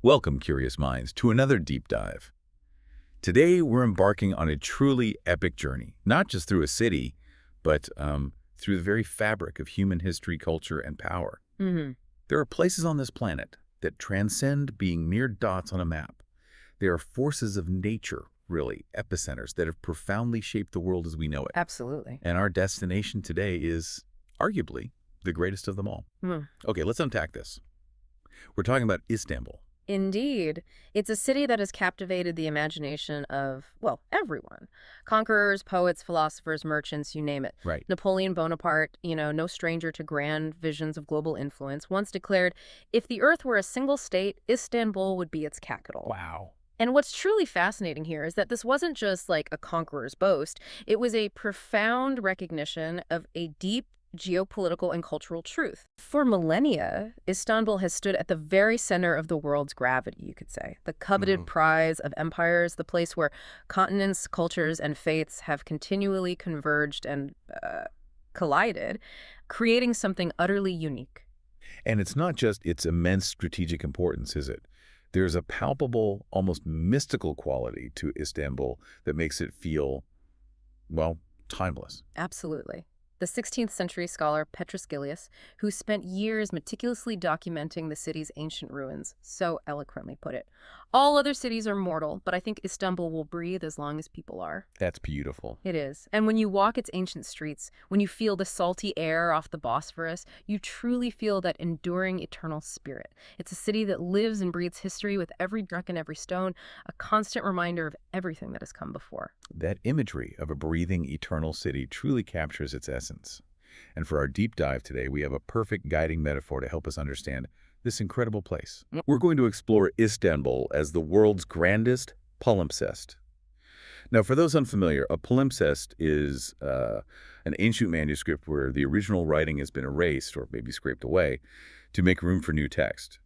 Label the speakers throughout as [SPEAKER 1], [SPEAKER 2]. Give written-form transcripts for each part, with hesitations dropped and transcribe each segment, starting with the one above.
[SPEAKER 1] Welcome, curious minds, to another deep dive. Today, we're embarking on a truly epic journey, not just through a city, but through the very fabric of human history, culture, and power.
[SPEAKER 2] hmm
[SPEAKER 1] There are places on this planet that transcend being mere dots on a map. They are forces of nature, really, epicenters that have profoundly shaped the world as we know it.
[SPEAKER 2] Absolutely.
[SPEAKER 1] And our destination today is, arguably, the greatest of them all.
[SPEAKER 2] Hmm.
[SPEAKER 1] Okay, let's unpack this. We're talking about Istanbul.
[SPEAKER 2] Indeed. It's a city that has captivated the imagination of, well, everyone. Conquerors, poets, philosophers, merchants, you name it.
[SPEAKER 1] Right.
[SPEAKER 2] Napoleon Bonaparte, no stranger to grand visions of global influence, once declared, if the earth were a single state, Istanbul would be its capital.
[SPEAKER 1] Wow.
[SPEAKER 2] And what's truly fascinating here is that this wasn't just like a conqueror's boast. It was a profound recognition of a deep geopolitical and cultural truth. For millennia, Istanbul has stood at the very center of the world's gravity, you could say. The coveted prize of empires, the place where continents, cultures, and faiths have continually converged and collided, creating something utterly unique.
[SPEAKER 1] And it's not just its immense strategic importance, is it? There's a palpable, almost mystical quality to Istanbul that makes it feel, well, timeless.
[SPEAKER 2] Absolutely. The 16th century scholar Petrus Gillius, who spent years meticulously documenting the city's ancient ruins, so eloquently put it. All other cities are mortal, but I think Istanbul will breathe as long as people are.
[SPEAKER 1] That's beautiful.
[SPEAKER 2] It is. And when you walk its ancient streets, when you feel the salty air off the Bosphorus, you truly feel that enduring eternal spirit. It's a city that lives and breathes history with every brick and every stone, a constant reminder of everything that has come before.
[SPEAKER 1] That imagery of a breathing, eternal city truly captures its essence. And for our deep dive today, we have a perfect guiding metaphor to help us understand this incredible place. We're going to explore Istanbul as the world's grandest palimpsest. Now, for those unfamiliar, a palimpsest is an ancient manuscript where the original writing has been erased or maybe scraped away to make room for new text.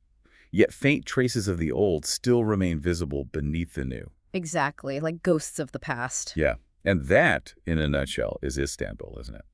[SPEAKER 1] Yet faint traces of the old still remain visible beneath the new.
[SPEAKER 2] Exactly, like ghosts of the past.
[SPEAKER 1] Yeah, and that, in a nutshell, is Istanbul, isn't it?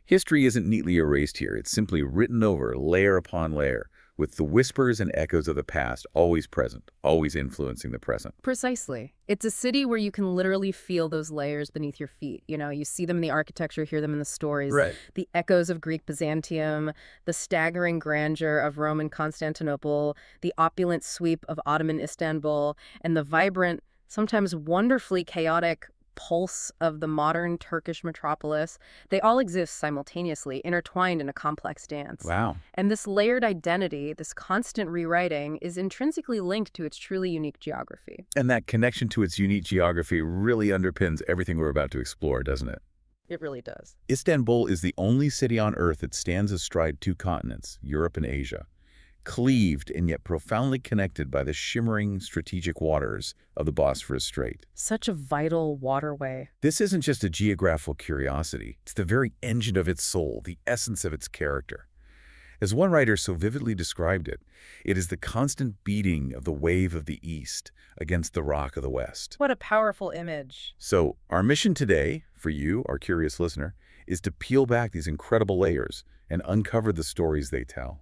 [SPEAKER 1] History isn't neatly erased here. It's simply written over layer upon layer, with the whispers and echoes of the past always present, always influencing the present.
[SPEAKER 2] Precisely. It's a city where you can literally feel those layers beneath your feet. You see them in the architecture, hear them in the stories.
[SPEAKER 1] Right.
[SPEAKER 2] The echoes of Greek Byzantium, the staggering grandeur of Roman Constantinople, the opulent sweep of Ottoman Istanbul, and the vibrant, sometimes wonderfully chaotic pulse of the modern Turkish metropolis. They all exist simultaneously, intertwined in a complex dance.
[SPEAKER 1] Wow.
[SPEAKER 2] And this layered identity, this constant rewriting, is intrinsically linked to its truly unique geography.
[SPEAKER 1] And that connection to its unique geography really underpins everything we're about to explore, doesn't it?
[SPEAKER 2] It really does.
[SPEAKER 1] Istanbul is the only city on Earth that stands astride two continents, Europe and Asia, cleaved and yet profoundly connected by the shimmering strategic waters of the Bosphorus Strait.
[SPEAKER 2] Such a vital waterway.
[SPEAKER 1] This isn't just a geographical curiosity. It's the very engine of its soul, the essence of its character. As one writer so vividly described it, it is the constant beating of the wave of the East against the rock of the West.
[SPEAKER 2] What a powerful image.
[SPEAKER 1] So our mission today, for you, our curious listener, is to peel back these incredible layers and uncover the stories they tell.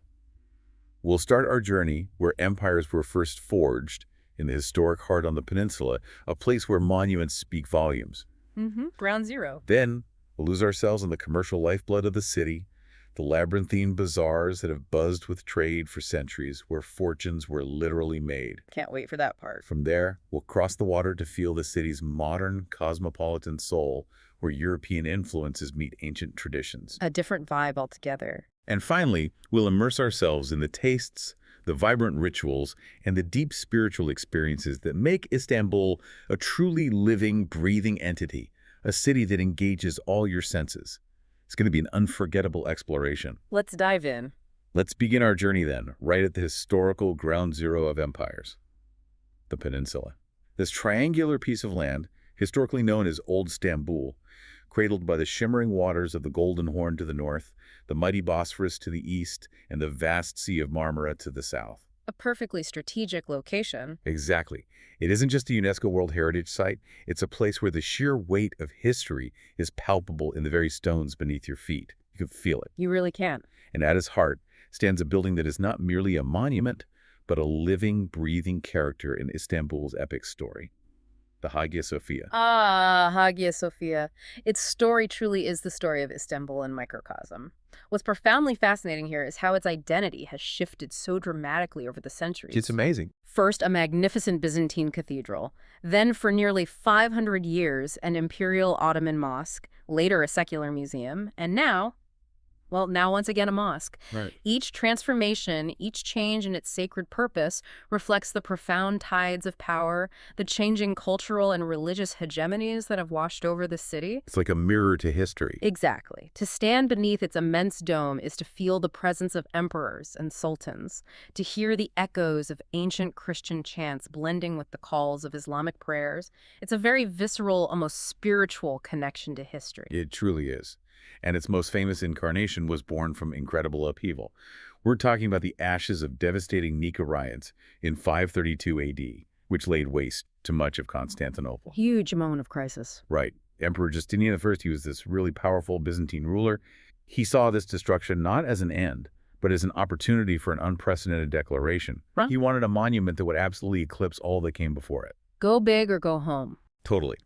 [SPEAKER 1] We'll start our journey where empires were first forged, in the historic heart on the peninsula, a place where monuments speak volumes.
[SPEAKER 2] Ground zero.
[SPEAKER 1] Then we'll lose ourselves in the commercial lifeblood of the city, the labyrinthine bazaars that have buzzed with trade for centuries, where fortunes were literally made.
[SPEAKER 2] Can't wait for that part.
[SPEAKER 1] From there, we'll cross the water to feel the city's modern, cosmopolitan soul, where European influences meet ancient traditions.
[SPEAKER 2] A different vibe altogether.
[SPEAKER 1] And finally, we'll immerse ourselves in the tastes, the vibrant rituals, and the deep spiritual experiences that make Istanbul a truly living, breathing entity, a city that engages all your senses. It's going to be an unforgettable exploration.
[SPEAKER 2] Let's dive in.
[SPEAKER 1] Let's begin our journey then, right at the historical ground zero of empires, the peninsula. This triangular piece of land, historically known as Old Stambul, cradled by the shimmering waters of the Golden Horn to the north, the mighty Bosphorus to the east, and the vast Sea of Marmara to the south.
[SPEAKER 2] A perfectly strategic location.
[SPEAKER 1] Exactly. It isn't just a UNESCO World Heritage Site, it's a place where the sheer weight of history is palpable in the very stones beneath your feet. You can feel it.
[SPEAKER 2] You really can.
[SPEAKER 1] And at its heart stands a building that is not merely a monument, but a living, breathing character in Istanbul's epic story, the Hagia Sophia.
[SPEAKER 2] Ah, Hagia Sophia. Its story truly is the story of Istanbul in microcosm. What's profoundly fascinating here is how its identity has shifted so dramatically over the centuries.
[SPEAKER 1] It's amazing.
[SPEAKER 2] First, a magnificent Byzantine cathedral. Then, for nearly 500 years, an imperial Ottoman mosque. Later, a secular museum. And now, well, now once again a mosque.
[SPEAKER 1] Right.
[SPEAKER 2] Each transformation, each change in its sacred purpose reflects the profound tides of power, the changing cultural and religious hegemonies that have washed over the city.
[SPEAKER 1] It's like a mirror to history.
[SPEAKER 2] Exactly. To stand beneath its immense dome is to feel the presence of emperors and sultans, to hear the echoes of ancient Christian chants blending with the calls of Islamic prayers. It's a very visceral, almost spiritual connection to history.
[SPEAKER 1] It truly is. And its most famous incarnation was born from incredible upheaval. We're talking about the ashes of devastating Nika riots in 532 AD, which laid waste to much of Constantinople.
[SPEAKER 2] Huge moment of crisis.
[SPEAKER 1] Right. Emperor Justinian I, he was this really powerful Byzantine ruler. He saw this destruction not as an end, but as an opportunity for an unprecedented declaration.
[SPEAKER 2] Huh?
[SPEAKER 1] He wanted a monument that would absolutely eclipse all that came before it.
[SPEAKER 2] Go big or go home.
[SPEAKER 1] Totally.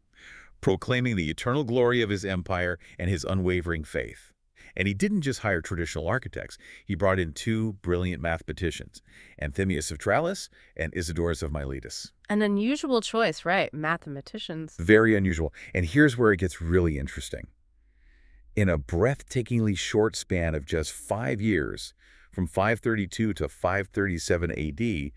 [SPEAKER 1] Proclaiming the eternal glory of his empire and his unwavering faith. And he didn't just hire traditional architects. He brought in two brilliant mathematicians, Anthemius of Tralles and Isidorus of Miletus.
[SPEAKER 2] An unusual choice, right? Mathematicians.
[SPEAKER 1] Very unusual. And here's where it gets really interesting. In a breathtakingly short span of just 5 years, from 532 to 537 AD,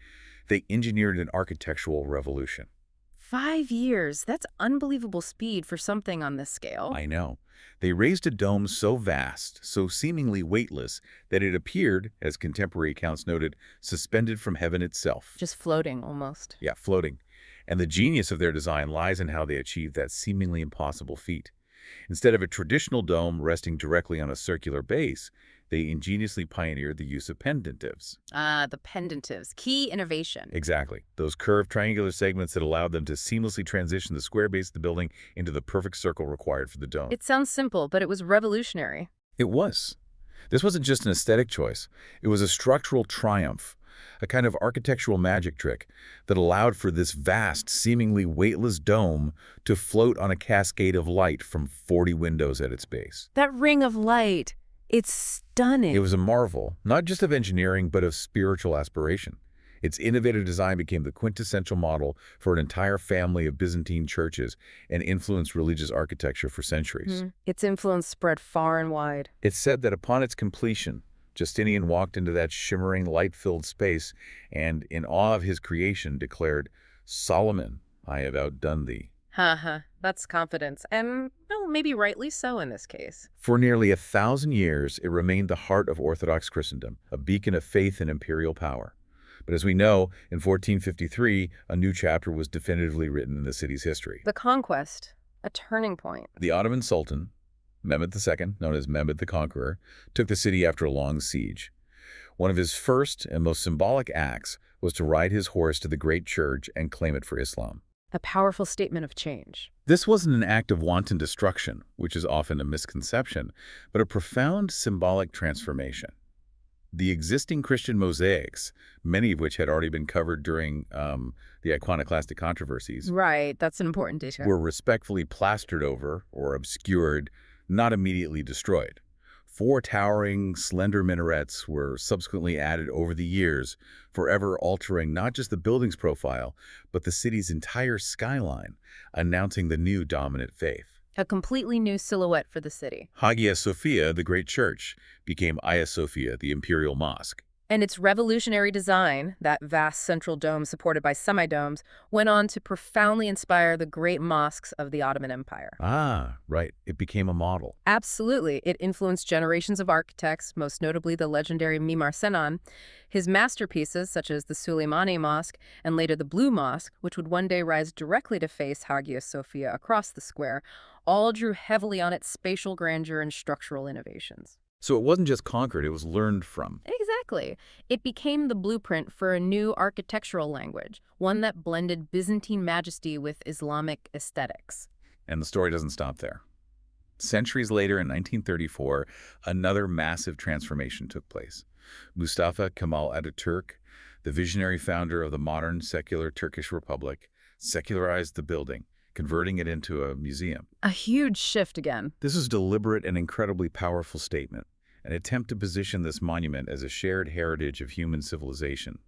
[SPEAKER 1] they engineered an architectural revolution.
[SPEAKER 2] 5 years. That's unbelievable speed for something on this scale.
[SPEAKER 1] I know. They raised a dome so vast, so seemingly weightless, that it appeared, as contemporary accounts noted, suspended from heaven itself.
[SPEAKER 2] Just floating, almost.
[SPEAKER 1] Yeah, floating. And the genius of their design lies in how they achieved that seemingly impossible feat. Instead of a traditional dome resting directly on a circular base, they ingeniously pioneered the use of pendentives.
[SPEAKER 2] Ah, the pendentives. Key innovation.
[SPEAKER 1] Exactly. Those curved triangular segments that allowed them to seamlessly transition the square base of the building into the perfect circle required for the dome.
[SPEAKER 2] It sounds simple, but it was revolutionary.
[SPEAKER 1] It was. This wasn't just an aesthetic choice. It was a structural triumph, a kind of architectural magic trick that allowed for this vast, seemingly weightless dome to float on a cascade of light from 40 windows at its base.
[SPEAKER 2] That ring of light. It's stunning.
[SPEAKER 1] It was a marvel, not just of engineering, but of spiritual aspiration. Its innovative design became the quintessential model for an entire family of Byzantine churches and influenced religious architecture for centuries.
[SPEAKER 2] Its influence spread far and wide.
[SPEAKER 1] It's said that upon its completion, Justinian walked into that shimmering, light-filled space and, in awe of his creation, declared, "Solomon, I have outdone thee."
[SPEAKER 2] That's confidence. And, well, maybe rightly so in this case.
[SPEAKER 1] For nearly 1,000 years, it remained the heart of Orthodox Christendom, a beacon of faith and imperial power. But as we know, in 1453, a new chapter was definitively written in the city's history.
[SPEAKER 2] The conquest, a turning point.
[SPEAKER 1] The Ottoman Sultan, Mehmed II, known as Mehmed the Conqueror, took the city after a long siege. One of his first and most symbolic acts was to ride his horse to the great church and claim it for Islam.
[SPEAKER 2] A powerful statement of change.
[SPEAKER 1] This wasn't an act of wanton destruction, which is often a misconception, but a profound symbolic transformation. The existing Christian mosaics, many of which had already been covered during the iconoclastic controversies,
[SPEAKER 2] Right, that's an important detail.
[SPEAKER 1] were respectfully plastered over or obscured, not immediately destroyed. 4 towering, slender minarets were subsequently added over the years, forever altering not just the building's profile, but the city's entire skyline, announcing the new dominant faith.
[SPEAKER 2] A completely new silhouette for the city.
[SPEAKER 1] Hagia Sophia, the great church, became Hagia Sophia, the imperial mosque.
[SPEAKER 2] And its revolutionary design, that vast central dome supported by semi-domes, went on to profoundly inspire the great mosques of the Ottoman Empire.
[SPEAKER 1] Ah, right. It became a model.
[SPEAKER 2] Absolutely. It influenced generations of architects, most notably the legendary Mimar Sinan. His masterpieces, such as the Suleimani Mosque and later the Blue Mosque, which would one day rise directly to face Hagia Sophia across the square, all drew heavily on its spatial grandeur and structural innovations.
[SPEAKER 1] So it wasn't just conquered, it was learned from.
[SPEAKER 2] Exactly. It became the blueprint for a new architectural language, one that blended Byzantine majesty with Islamic aesthetics.
[SPEAKER 1] And the story doesn't stop there. Centuries later, in 1934, another massive transformation took place. Mustafa Kemal Ataturk, the visionary founder of the modern secular Turkish Republic, secularized the building, converting it into a museum.
[SPEAKER 2] A huge shift again.
[SPEAKER 1] This is a deliberate and incredibly powerful statement, an attempt to position this monument as a shared heritage of human civilization,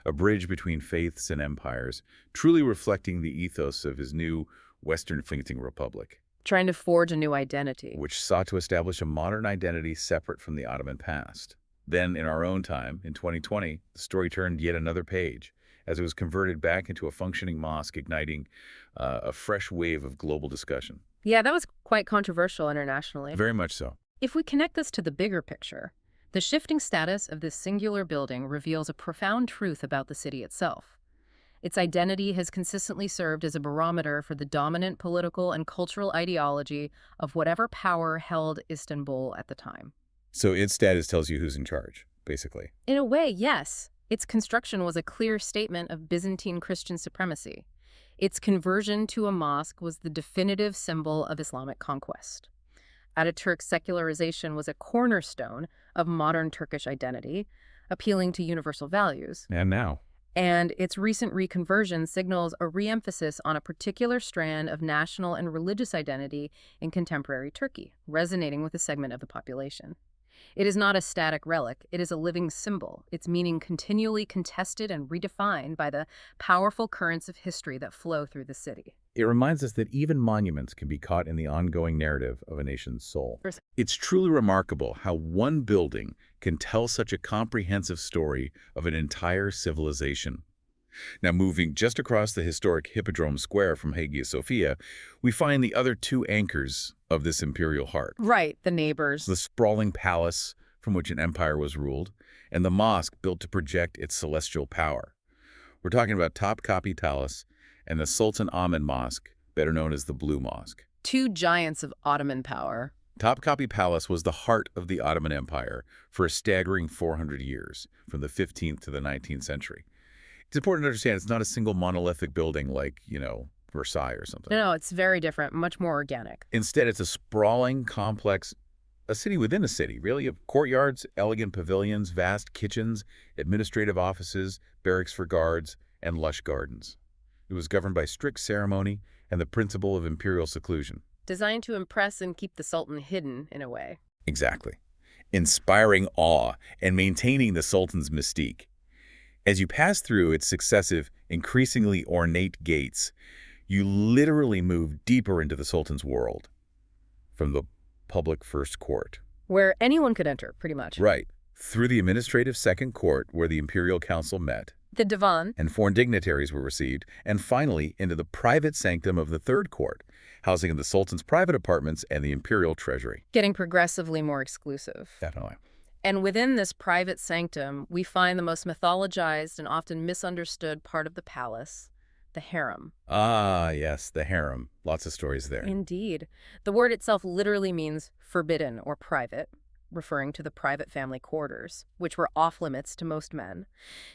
[SPEAKER 1] a bridge between faiths and empires, truly reflecting the ethos of his new Western-thinking republic,
[SPEAKER 2] Trying to forge a new identity.
[SPEAKER 1] which sought to establish a modern identity separate from the Ottoman past. Then, in our own time, in 2020, the story turned yet another page, as it was converted back into a functioning mosque, igniting a fresh wave of global discussion.
[SPEAKER 2] Yeah, that was quite controversial internationally.
[SPEAKER 1] Very much so.
[SPEAKER 2] If we connect this to the bigger picture, the shifting status of this singular building reveals a profound truth about the city itself. Its identity has consistently served as a barometer for the dominant political and cultural ideology of whatever power held Istanbul at the time.
[SPEAKER 1] So its status tells you who's in charge, basically.
[SPEAKER 2] In a way, yes. Its construction was a clear statement of Byzantine Christian supremacy. Its conversion to a mosque was the definitive symbol of Islamic conquest. Ataturk's secularization was a cornerstone of modern Turkish identity, appealing to universal values.
[SPEAKER 1] And now?
[SPEAKER 2] And its recent reconversion signals a re-emphasis on a particular strand of national and religious identity in contemporary Turkey, resonating with a segment of the population. It is not a static relic, it is a living symbol, its meaning continually contested and redefined by the powerful currents of history that flow through the city.
[SPEAKER 1] It reminds us that even monuments can be caught in the ongoing narrative of a nation's soul. It's truly remarkable how one building can tell such a comprehensive story of an entire civilization. Now, moving just across the historic Hippodrome Square from Hagia Sophia, we find the other two anchors of this imperial heart.
[SPEAKER 2] Right, the neighbors.
[SPEAKER 1] The sprawling palace from which an empire was ruled, and the mosque built to project its celestial power. We're talking about Topkapi Palace and the Sultan Ahmed Mosque, better known as the Blue Mosque.
[SPEAKER 2] Two giants of Ottoman power.
[SPEAKER 1] Topkapi Palace was the heart of the Ottoman Empire for a staggering 400 years, from the 15th to the 19th century. It's important to understand it's not a single monolithic building like, Versailles or something.
[SPEAKER 2] No, it's very different, much more organic.
[SPEAKER 1] Instead, it's a sprawling, complex, a city within a city, really, of courtyards, elegant pavilions, vast kitchens, administrative offices, barracks for guards, and lush gardens. It was governed by strict ceremony and the principle of imperial seclusion.
[SPEAKER 2] Designed to impress and keep the Sultan hidden, in a way.
[SPEAKER 1] Exactly. Inspiring awe and maintaining the Sultan's mystique. As you pass through its successive, increasingly ornate gates, you literally move deeper into the Sultan's world, from the public first court.
[SPEAKER 2] Where anyone could enter, pretty much.
[SPEAKER 1] Right. Through the administrative second court, where the imperial council met,
[SPEAKER 2] The divan.
[SPEAKER 1] and foreign dignitaries were received, and finally into the private sanctum of the third court, housing the Sultan's private apartments and the imperial treasury.
[SPEAKER 2] Getting progressively more exclusive.
[SPEAKER 1] Definitely.
[SPEAKER 2] And within this private sanctum, we find the most mythologized and often misunderstood part of the palace, the harem.
[SPEAKER 1] Ah, yes, the harem. Lots of stories there.
[SPEAKER 2] Indeed. The word itself literally means forbidden or private, referring to the private family quarters, which were off limits to most men.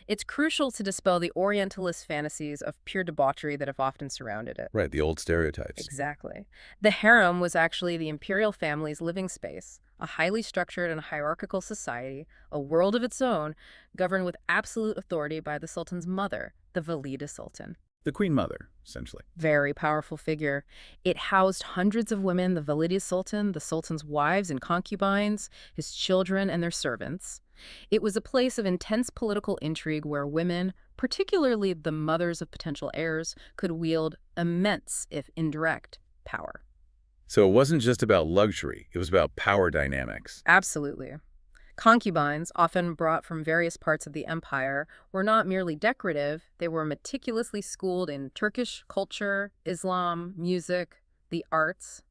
[SPEAKER 2] It's crucial to dispel the Orientalist fantasies of pure debauchery that have often surrounded it.
[SPEAKER 1] Right, the old stereotypes.
[SPEAKER 2] Exactly. The harem was actually the imperial family's living space, a highly structured and hierarchical society, a world of its own, governed with absolute authority by the Sultan's mother, the Valida Sultan.
[SPEAKER 1] The Queen Mother, essentially.
[SPEAKER 2] Very powerful figure. It housed hundreds of women, the Valida Sultan, the Sultan's wives and concubines, his children and their servants. It was a place of intense political intrigue where women, particularly the mothers of potential heirs, could wield immense, if indirect, power.
[SPEAKER 1] So it wasn't just about luxury, it was about power dynamics.
[SPEAKER 2] Absolutely. Concubines, often brought from various parts of the empire, were not merely decorative, they were meticulously schooled in Turkish culture, Islam, music, the arts,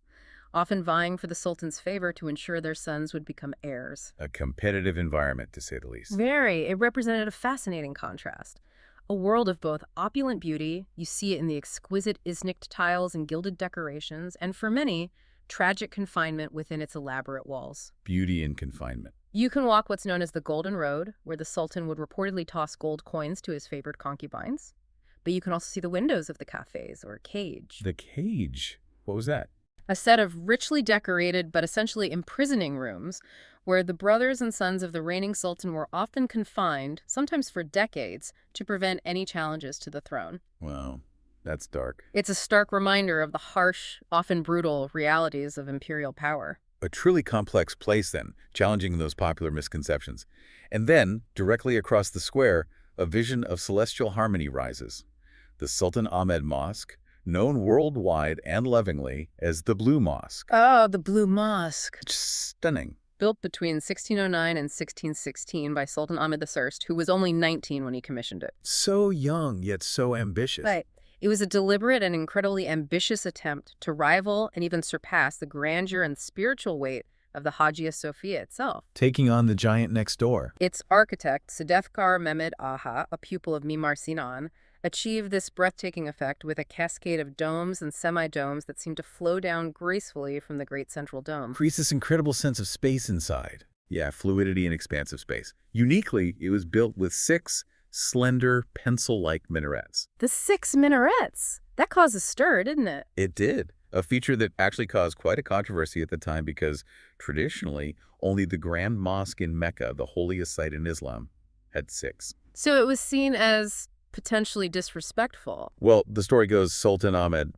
[SPEAKER 2] often vying for the Sultan's favor to ensure their sons would become heirs.
[SPEAKER 1] A competitive environment, to say the least.
[SPEAKER 2] Very. It represented a fascinating contrast. A world of both opulent beauty, you see it in the exquisite Iznik tiles and gilded decorations, and for many, tragic confinement within its elaborate walls.
[SPEAKER 1] Beauty and confinement.
[SPEAKER 2] You can walk what's known as the Golden Road, where the Sultan would reportedly toss gold coins to his favored concubines. But you can also see the windows of the cafes, or cage.
[SPEAKER 1] The cage. What was that?
[SPEAKER 2] A set of richly decorated but essentially imprisoning rooms where the brothers and sons of the reigning sultan were often confined, sometimes for decades, to prevent any challenges to the throne.
[SPEAKER 1] Wow, that's dark.
[SPEAKER 2] It's a stark reminder of the harsh, often brutal realities of imperial power.
[SPEAKER 1] A truly complex place, then, challenging those popular misconceptions. And then, directly across the square, a vision of celestial harmony rises. The Sultan Ahmed Mosque, known worldwide and lovingly as the Blue Mosque.
[SPEAKER 2] Oh, the Blue Mosque.
[SPEAKER 1] Stunning.
[SPEAKER 2] Built between 1609 and 1616 by Sultan Ahmed I, who was only 19 when he commissioned it.
[SPEAKER 1] So young, yet so ambitious.
[SPEAKER 2] Right. It was a deliberate and incredibly ambitious attempt to rival and even surpass the grandeur and spiritual weight of the Hagia Sophia itself.
[SPEAKER 1] Taking on the giant next door.
[SPEAKER 2] Its architect, Sedefkar Mehmed Aha, a pupil of Mimar Sinan, achieved this breathtaking effect with a cascade of domes and semi-domes that seemed to flow down gracefully from the Great Central Dome.
[SPEAKER 1] Creates this incredible sense of space inside. Yeah, fluidity and expansive space. Uniquely, it was built with 6 slender, pencil-like minarets.
[SPEAKER 2] The 6 minarets! That caused a stir, didn't it?
[SPEAKER 1] It did. A feature that actually caused quite a controversy at the time because, traditionally, only the Grand Mosque in Mecca, the holiest site in Islam, had 6.
[SPEAKER 2] So it was seen as potentially disrespectful.
[SPEAKER 1] Well, the story goes Sultan Ahmed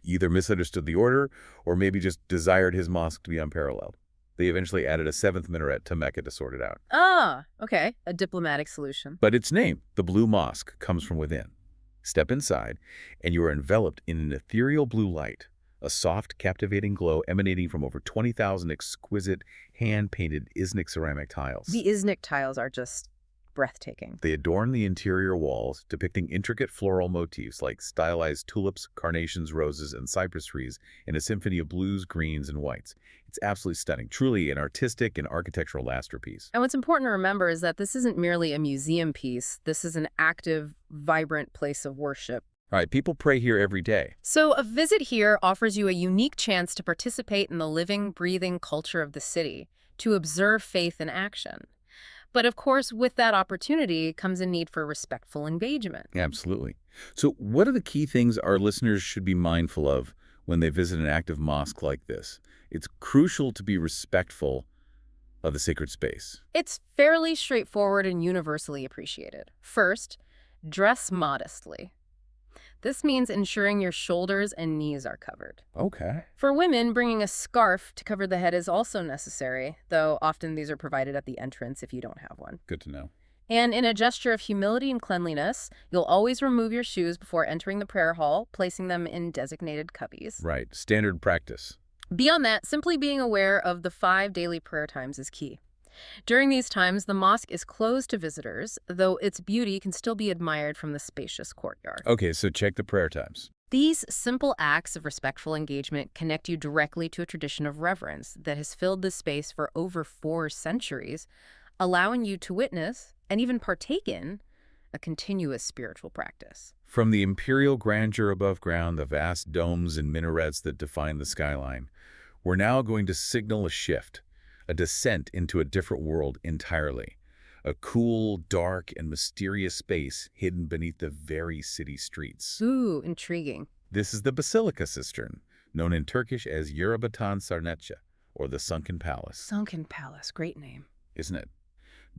[SPEAKER 1] either misunderstood the order or maybe just desired his mosque to be unparalleled. They eventually added a 7th minaret to Mecca to sort it out.
[SPEAKER 2] Ah, okay. A diplomatic solution.
[SPEAKER 1] But its name, the Blue Mosque, comes from within. Step inside, and you are enveloped in an ethereal blue light, a soft, captivating glow emanating from over 20,000 exquisite, hand-painted Iznik ceramic tiles.
[SPEAKER 2] The Iznik tiles are just breathtaking.
[SPEAKER 1] They adorn the interior walls, depicting intricate floral motifs like stylized tulips, carnations, roses, and cypress trees in a symphony of blues, greens, and whites. It's absolutely stunning, truly an artistic and architectural masterpiece.
[SPEAKER 2] And what's important to remember is that this isn't merely a museum piece. This is an active, vibrant place of worship.
[SPEAKER 1] All right, people pray here every day.
[SPEAKER 2] So a visit here offers you a unique chance to participate in the living, breathing culture of the city, to observe faith in action. But of course, with that opportunity comes a need for respectful engagement.
[SPEAKER 1] Absolutely. So what are the key things our listeners should be mindful of when they visit an active mosque like this? It's crucial to be respectful of the sacred space.
[SPEAKER 2] It's fairly straightforward and universally appreciated. First, dress modestly. This means ensuring your shoulders and knees are covered.
[SPEAKER 1] Okay.
[SPEAKER 2] For women, bringing a scarf to cover the head is also necessary, though often these are provided at the entrance if you don't have one.
[SPEAKER 1] Good to know.
[SPEAKER 2] And in a gesture of humility and cleanliness, you'll always remove your shoes before entering the prayer hall, placing them in designated cubbies.
[SPEAKER 1] Right. Standard practice.
[SPEAKER 2] Beyond that, simply being aware of the 5 daily prayer times is key. During these times, the mosque is closed to visitors, though its beauty can still be admired from the spacious courtyard.
[SPEAKER 1] Okay, so check the prayer times.
[SPEAKER 2] These simple acts of respectful engagement connect you directly to a tradition of reverence that has filled this space for over 4 centuries, allowing you to witness and even partake in a continuous spiritual practice.
[SPEAKER 1] From the imperial grandeur above ground, the vast domes and minarets that define the skyline, we're now going to signal a shift. A descent into a different world entirely. A cool, dark, and mysterious space hidden beneath the very city streets.
[SPEAKER 2] Ooh, intriguing.
[SPEAKER 1] This is the Basilica Cistern, known in Turkish as Yerebatan Sarnetçe, or the Sunken Palace.
[SPEAKER 2] Sunken Palace, great name.
[SPEAKER 1] Isn't it?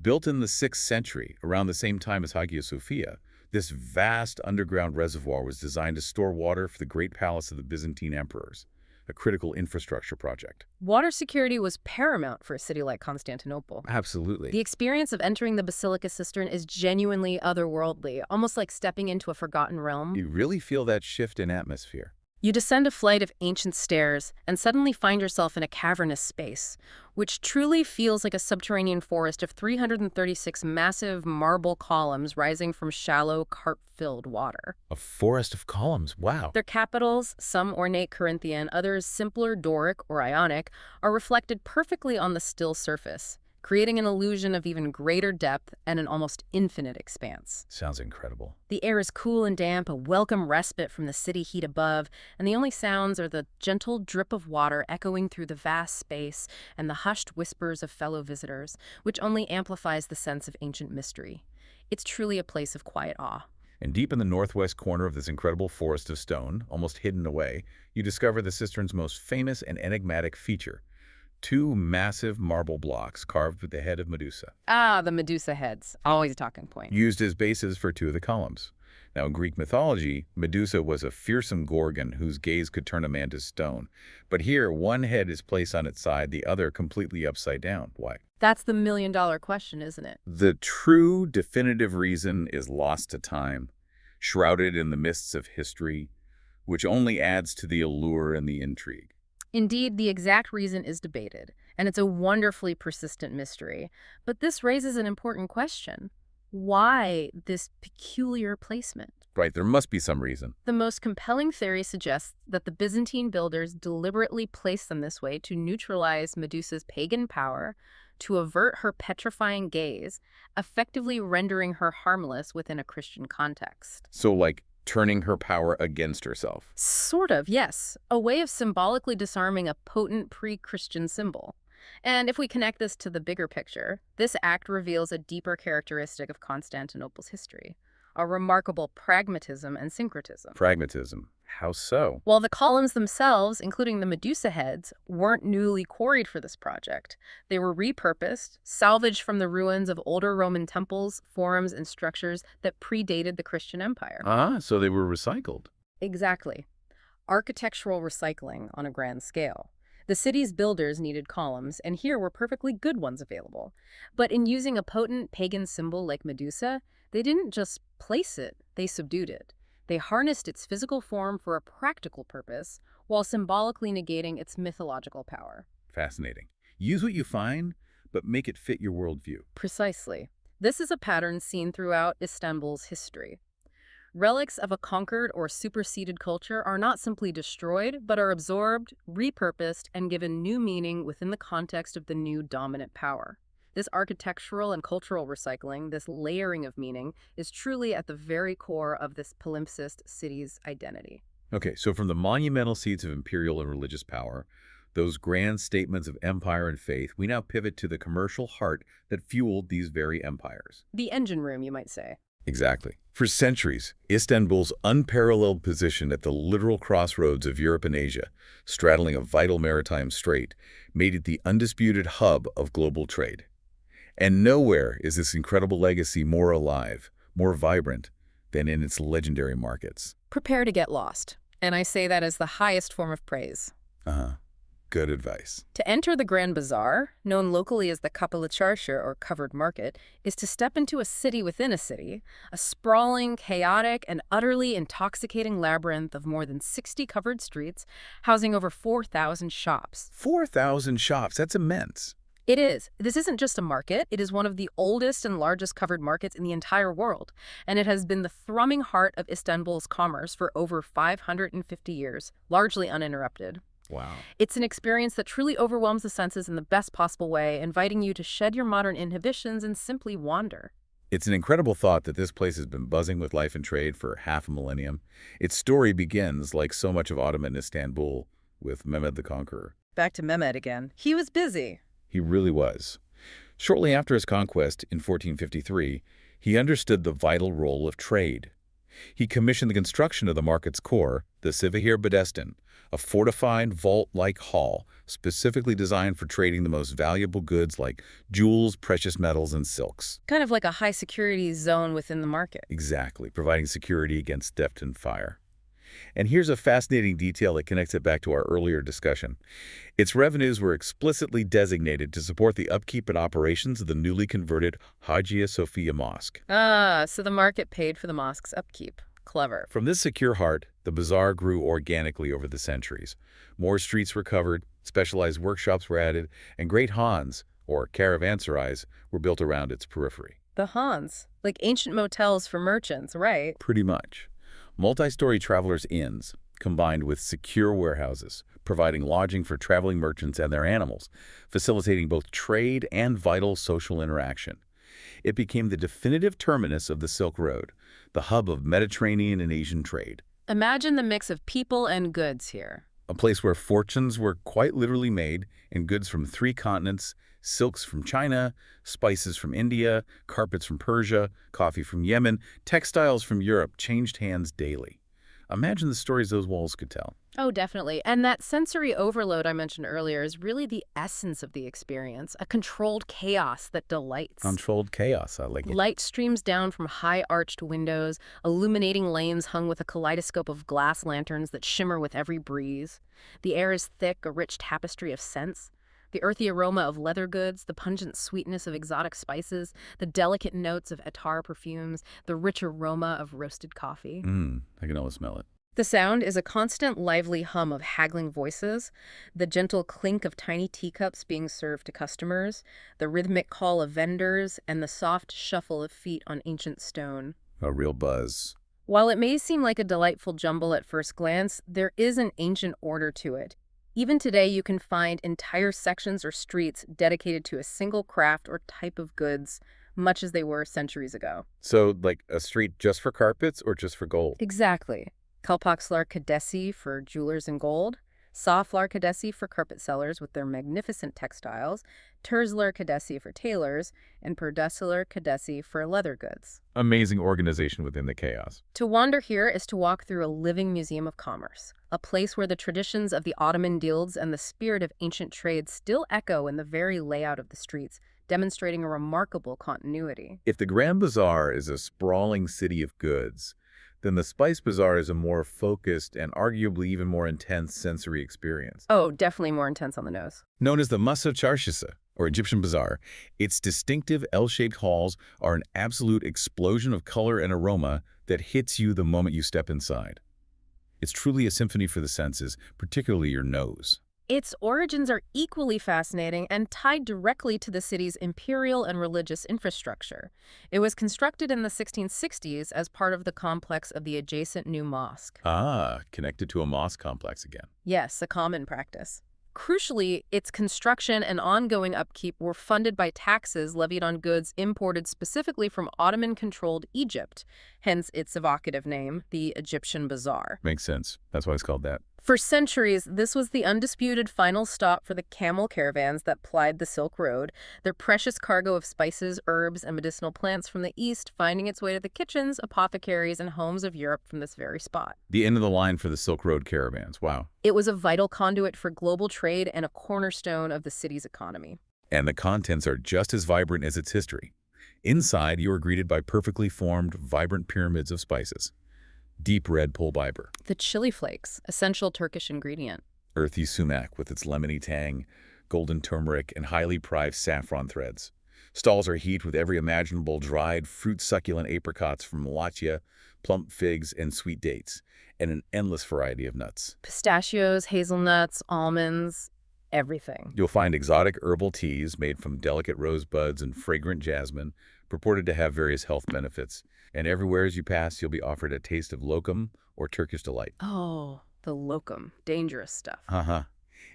[SPEAKER 1] Built in the 6th century, around the same time as Hagia Sophia, this vast underground reservoir was designed to store water for the great palace of the Byzantine emperors. A critical infrastructure project.
[SPEAKER 2] Water security was paramount for a city like Constantinople.
[SPEAKER 1] Absolutely.
[SPEAKER 2] The experience of entering the Basilica Cistern is genuinely otherworldly, almost like stepping into a forgotten realm.
[SPEAKER 1] You really feel that shift in atmosphere.
[SPEAKER 2] You descend a flight of ancient stairs and suddenly find yourself in a cavernous space, which truly feels like a subterranean forest of 336 massive marble columns rising from shallow, carp-filled water.
[SPEAKER 1] A forest of columns, wow.
[SPEAKER 2] Their capitals, some ornate Corinthian, others simpler Doric or Ionic, are reflected perfectly on the still surface, creating an illusion of even greater depth and an almost infinite expanse.
[SPEAKER 1] Sounds incredible.
[SPEAKER 2] The air is cool and damp, a welcome respite from the city heat above, and the only sounds are the gentle drip of water echoing through the vast space and the hushed whispers of fellow visitors, which only amplifies the sense of ancient mystery. It's truly a place of quiet awe.
[SPEAKER 1] And deep in the northwest corner of this incredible forest of stone, almost hidden away, you discover the cistern's most famous and enigmatic feature: two massive marble blocks carved with the head of Medusa,
[SPEAKER 2] Ah, the Medusa heads. Always a talking point.
[SPEAKER 1] used as bases for two of the columns. Now, in Greek mythology, Medusa was a fearsome gorgon whose gaze could turn a man to stone. But here, one head is placed on its side, the other completely upside down. Why?
[SPEAKER 2] That's the million-dollar question, isn't it?
[SPEAKER 1] The true definitive reason is lost to time, shrouded in the mists of history, which only adds to the allure and the intrigue.
[SPEAKER 2] Indeed, the exact reason is debated, and it's a wonderfully persistent mystery. But this raises an important question. Why this peculiar placement?
[SPEAKER 1] Right, there must be some reason.
[SPEAKER 2] The most compelling theory suggests that the Byzantine builders deliberately placed them this way to neutralize Medusa's pagan power, to avert her petrifying gaze, effectively rendering her harmless within a Christian context.
[SPEAKER 1] So, like, turning her power against herself.
[SPEAKER 2] Sort of, yes. A way of symbolically disarming a potent pre-Christian symbol. And if we connect this to the bigger picture, this act reveals a deeper characteristic of Constantinople's history, a remarkable pragmatism and syncretism.
[SPEAKER 1] Pragmatism. How so?
[SPEAKER 2] While the columns themselves, including the Medusa heads, weren't newly quarried for this project, they were repurposed, salvaged from the ruins of older Roman temples, forums, and structures that predated the Christian Empire.
[SPEAKER 1] Ah, so they were recycled.
[SPEAKER 2] Exactly. Architectural recycling on a grand scale. The city's builders needed columns, and here were perfectly good ones available. But in using a potent pagan symbol like Medusa, they didn't just place it, they subdued it. They harnessed its physical form for a practical purpose, while symbolically negating its mythological power.
[SPEAKER 1] Fascinating. Use what you find, but make it fit your worldview.
[SPEAKER 2] Precisely. This is a pattern seen throughout Istanbul's history. Relics of a conquered or superseded culture are not simply destroyed, but are absorbed, repurposed, and given new meaning within the context of the new dominant power. This architectural and cultural recycling, this layering of meaning, is truly at the very core of this palimpsest city's identity.
[SPEAKER 1] Okay, so from the monumental seats of imperial and religious power, those grand statements of empire and faith, we now pivot to the commercial heart that fueled these very empires.
[SPEAKER 2] The engine room, you might say.
[SPEAKER 1] Exactly. For centuries, Istanbul's unparalleled position at the literal crossroads of Europe and Asia, straddling a vital maritime strait, made it the undisputed hub of global trade. And nowhere is this incredible legacy more alive, more vibrant, than in its legendary markets.
[SPEAKER 2] Prepare to get lost. And I say that as the highest form of praise.
[SPEAKER 1] Good advice.
[SPEAKER 2] To enter the Grand Bazaar, known locally as the Kapalı Çarşı or covered market, is to step into a city within a city, a sprawling, chaotic, and utterly intoxicating labyrinth of more than 60 covered streets, housing over 4,000 shops.
[SPEAKER 1] 4,000 shops, that's immense.
[SPEAKER 2] It is. This isn't just a market. It is one of the oldest and largest covered markets in the entire world, and it has been the thrumming heart of Istanbul's commerce for over 550 years, largely uninterrupted.
[SPEAKER 1] Wow.
[SPEAKER 2] It's an experience that truly overwhelms the senses in the best possible way, inviting you to shed your modern inhibitions and simply wander.
[SPEAKER 1] It's an incredible thought that this place has been buzzing with life and trade for half a millennium. Its story begins, like so much of Ottoman Istanbul, with Mehmed the Conqueror.
[SPEAKER 2] Back to Mehmed again. He was busy.
[SPEAKER 1] He really was. Shortly after his conquest in 1453, he understood the vital role of trade. He commissioned the construction of the market's core, the Sivahir Bedestin, a fortified vault-like hall specifically designed for trading the most valuable goods like jewels, precious metals, and silks.
[SPEAKER 2] Kind of like a high-security zone within the market.
[SPEAKER 1] Exactly, providing security against theft and fire. And here's a fascinating detail that connects it back to our earlier discussion. Its revenues were explicitly designated to support the upkeep and operations of the newly converted Hagia Sophia Mosque.
[SPEAKER 2] Ah, so the market paid for the mosque's upkeep. Clever.
[SPEAKER 1] From this secure heart, the bazaar grew organically over the centuries. More streets were covered, specialized workshops were added, and great khans, or caravanserais, were built around its periphery.
[SPEAKER 2] The khans, like ancient motels for merchants, right?
[SPEAKER 1] Pretty much. Multi-story travelers' inns, combined with secure warehouses, providing lodging for traveling merchants and their animals, facilitating both trade and vital social interaction. It became the definitive terminus of the Silk Road, the hub of Mediterranean and Asian trade.
[SPEAKER 2] Imagine the mix of people and goods here.
[SPEAKER 1] A place where fortunes were quite literally made and goods from 3 continents Silks from China, spices from India, carpets from Persia, coffee from Yemen, textiles from Europe changed hands daily. Imagine the stories those walls could tell.
[SPEAKER 2] Oh, definitely. And that sensory overload I mentioned earlier is really the essence of the experience, a controlled chaos that delights.
[SPEAKER 1] Controlled chaos, I like it.
[SPEAKER 2] Light streams down from high-arched windows, illuminating lanes hung with a kaleidoscope of glass lanterns that shimmer with every breeze. The air is thick, a rich tapestry of scents. The earthy aroma of leather goods, the pungent sweetness of exotic spices, the delicate notes of attar perfumes, the rich aroma of roasted coffee.
[SPEAKER 1] I can almost smell it.
[SPEAKER 2] The sound is a constant lively hum of haggling voices, the gentle clink of tiny teacups being served to customers, the rhythmic call of vendors, and the soft shuffle of feet on ancient stone.
[SPEAKER 1] A real buzz.
[SPEAKER 2] While it may seem like a delightful jumble at first glance, there is an ancient order to it. Even today, you can find entire sections or streets dedicated to a single craft or type of goods, much as they were centuries ago.
[SPEAKER 1] So, like a street just for carpets or just for gold?
[SPEAKER 2] Exactly. Kalpakslar Kadesi for jewelers in gold, Saflar Kadesi for carpet sellers with their magnificent textiles, Terzlar Kadesi for tailors, and Perdesilar Kadesi for leather goods.
[SPEAKER 1] Amazing organization within the chaos.
[SPEAKER 2] To wander here is to walk through a living museum of commerce, a place where the traditions of the Ottoman guilds and the spirit of ancient trade still echo in the very layout of the streets, demonstrating a remarkable continuity.
[SPEAKER 1] If the Grand Bazaar is a sprawling city of goods, then the Spice Bazaar is a more focused and arguably even more intense sensory experience.
[SPEAKER 2] Oh, definitely more intense on the nose.
[SPEAKER 1] Known as the Masa Çarşısı, or Egyptian Bazaar, its distinctive L-shaped halls are an absolute explosion of color and aroma that hits you the moment you step inside. It's truly a symphony for the senses, particularly your nose.
[SPEAKER 2] Its origins are equally fascinating and tied directly to the city's imperial and religious infrastructure. It was constructed in the 1660s as part of the complex of the adjacent new mosque.
[SPEAKER 1] Connected to a mosque complex again.
[SPEAKER 2] Yes, a common practice. Crucially, its construction and ongoing upkeep were funded by taxes levied on goods imported specifically from Ottoman-controlled Egypt, hence its evocative name, the Egyptian Bazaar.
[SPEAKER 1] Makes sense. That's why it's called that.
[SPEAKER 2] For centuries, this was the undisputed final stop for the camel caravans that plied the Silk Road, their precious cargo of spices, herbs, and medicinal plants from the east finding its way to the kitchens, apothecaries, and homes of Europe from this very spot.
[SPEAKER 1] The end of the line for the Silk Road caravans. Wow.
[SPEAKER 2] It was a vital conduit for global trade and a cornerstone of the city's economy.
[SPEAKER 1] And the contents are just as vibrant as its history. Inside, you are greeted by perfectly formed, vibrant pyramids of spices. Deep red pul biber.
[SPEAKER 2] The chili flakes, essential Turkish ingredient.
[SPEAKER 1] Earthy sumac with its lemony tang, golden turmeric, and highly prized saffron threads. Stalls are heaped with every imaginable dried, fruit-succulent apricots from Malatya, plump figs, and sweet dates, and an endless variety of nuts.
[SPEAKER 2] Pistachios, hazelnuts, almonds, everything.
[SPEAKER 1] You'll find exotic herbal teas made from delicate rosebuds and fragrant jasmine, purported to have various health benefits. And everywhere as you pass, you'll be offered a taste of lokum or Turkish delight.
[SPEAKER 2] Oh, the lokum. Dangerous stuff.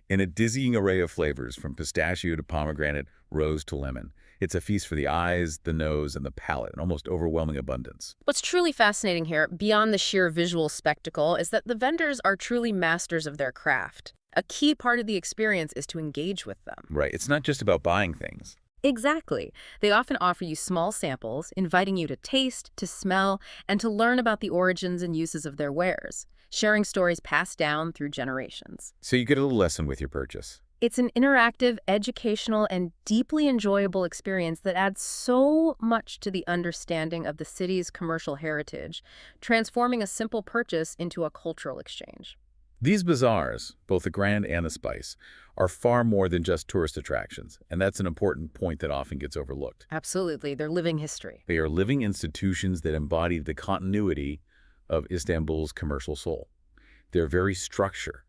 [SPEAKER 1] In a dizzying array of flavors, from pistachio to pomegranate, rose to lemon. It's a feast for the eyes, the nose, and the palate, in almost overwhelming abundance.
[SPEAKER 2] What's truly fascinating here, beyond the sheer visual spectacle, is that the vendors are truly masters of their craft. A key part of the experience is to engage with them.
[SPEAKER 1] Right. It's not just about buying things.
[SPEAKER 2] Exactly. They often offer you small samples, inviting you to taste, to smell, and to learn about the origins and uses of their wares, sharing stories passed down through generations.
[SPEAKER 1] So you get a little lesson with your purchase.
[SPEAKER 2] It's an interactive, educational, and deeply enjoyable experience that adds so much to the understanding of the city's commercial heritage, transforming a simple purchase into a cultural exchange.
[SPEAKER 1] These bazaars, both the Grand and the Spice, are far more than just tourist attractions, and that's an important point that often gets overlooked.
[SPEAKER 2] Absolutely. They're living history.
[SPEAKER 1] They are living institutions that embody the continuity of Istanbul's commercial soul. Their very structure,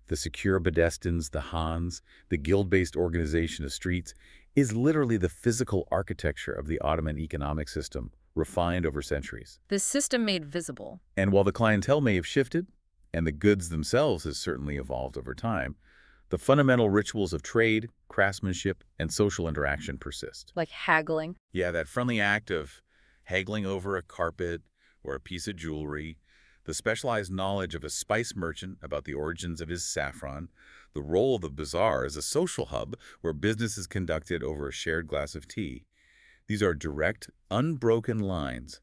[SPEAKER 1] the secure bedestins, the Hans, the guild-based organization of streets, is literally the physical architecture of the Ottoman economic system, refined over centuries.
[SPEAKER 2] This system made visible.
[SPEAKER 1] And while the clientele may have shifted, and the goods themselves has certainly evolved over time, the fundamental rituals of trade, craftsmanship, and social interaction persist.
[SPEAKER 2] Like haggling.
[SPEAKER 1] Yeah, that friendly act of haggling over a carpet or a piece of jewelry, The specialized knowledge of a spice merchant about the origins of his saffron, the role of the bazaar as a social hub where business is conducted over a shared glass of tea. These are direct, unbroken lines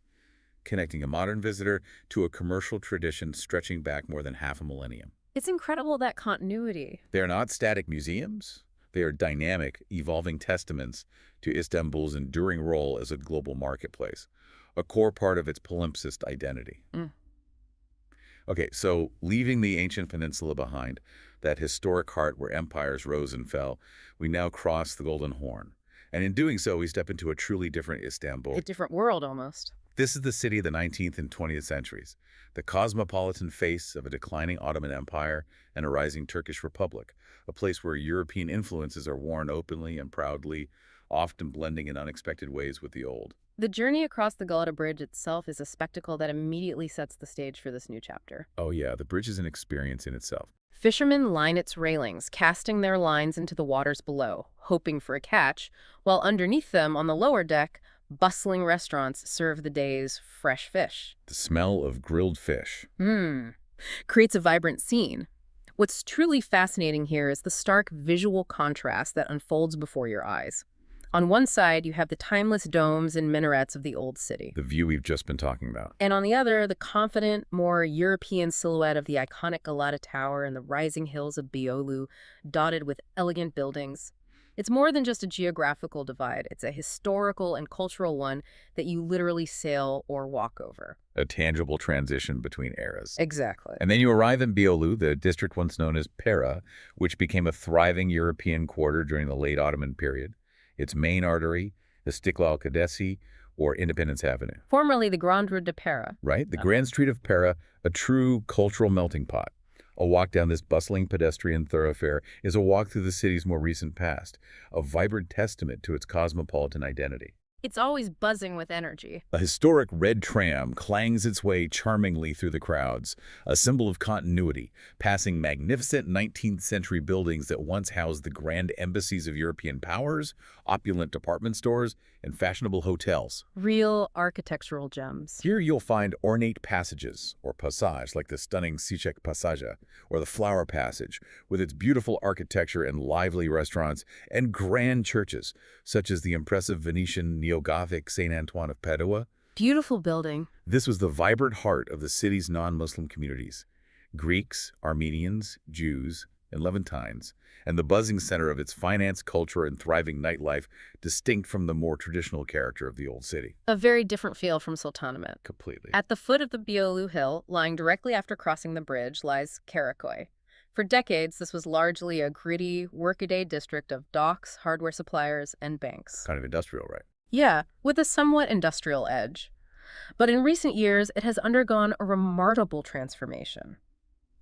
[SPEAKER 1] connecting a modern visitor to a commercial tradition stretching back more than half a millennium.
[SPEAKER 2] It's incredible, that continuity.
[SPEAKER 1] They are not static museums. They are dynamic, evolving testaments to Istanbul's enduring role as a global marketplace, a core part of its palimpsest identity. Okay, so leaving the ancient peninsula behind, that historic heart where empires rose and fell, we now cross the Golden Horn. And in doing so, we step into a truly different Istanbul.
[SPEAKER 2] A different world, almost.
[SPEAKER 1] This is the city of the 19th and 20th centuries, the cosmopolitan face of a declining Ottoman Empire and a rising Turkish Republic, a place where European influences are worn openly and proudly, often blending in unexpected ways with the old.
[SPEAKER 2] The journey across the Galata Bridge itself is a spectacle that immediately sets the stage for this new chapter.
[SPEAKER 1] Oh yeah, the bridge is an experience in itself.
[SPEAKER 2] Fishermen line its railings, casting their lines into the waters below, hoping for a catch, while underneath them on the lower deck, bustling restaurants serve the day's fresh fish.
[SPEAKER 1] The smell of grilled fish.
[SPEAKER 2] Creates a vibrant scene. What's truly fascinating here is the stark visual contrast that unfolds before your eyes. On one side, you have the timeless domes and minarets of the old city.
[SPEAKER 1] The view we've just been talking about.
[SPEAKER 2] And on the other, the confident, more European silhouette of the iconic Galata Tower and the rising hills of Beyoğlu, dotted with elegant buildings. It's more than just a geographical divide. It's a historical and cultural one that you literally sail or walk over.
[SPEAKER 1] A tangible transition between eras.
[SPEAKER 2] Exactly.
[SPEAKER 1] And then you arrive in Beyoğlu, the district once known as Pera, which became a thriving European quarter during the late Ottoman period. Its main artery, Istiklal Caddesi, or Independence Avenue.
[SPEAKER 2] Formerly the Grandeur de Pera.
[SPEAKER 1] Right? The Grand Street of Pera, a true cultural melting pot. A walk down this bustling pedestrian thoroughfare is a walk through the city's more recent past, a vibrant testament to its cosmopolitan identity.
[SPEAKER 2] It's always buzzing with energy.
[SPEAKER 1] A historic red tram clangs its way charmingly through the crowds, a symbol of continuity, passing magnificent 19th century buildings that once housed the grand embassies of European powers, opulent department stores, and fashionable hotels.
[SPEAKER 2] Real architectural gems.
[SPEAKER 1] Here you'll find ornate passages, or passage, like the stunning Çiçek Passage, or the Flower Passage, with its beautiful architecture and lively restaurants, and grand churches, such as the impressive Venetian neo-Gothic St. Antoine of Padua.
[SPEAKER 2] Beautiful building.
[SPEAKER 1] This was the vibrant heart of the city's non-Muslim communities, Greeks, Armenians, Jews, and Levantines, and the buzzing center of its finance, culture, and thriving nightlife, distinct from the more traditional character of the old city.
[SPEAKER 2] A very different feel from Sultanahmet.
[SPEAKER 1] Completely.
[SPEAKER 2] At the foot of the Beyoğlu Hill, lying directly after crossing the bridge, lies Karaköy. For decades, this was largely a gritty, workaday district of docks, hardware suppliers, and banks.
[SPEAKER 1] Kind of industrial, right?
[SPEAKER 2] Yeah, with a somewhat industrial edge. But in recent years, it has undergone a remarkable transformation.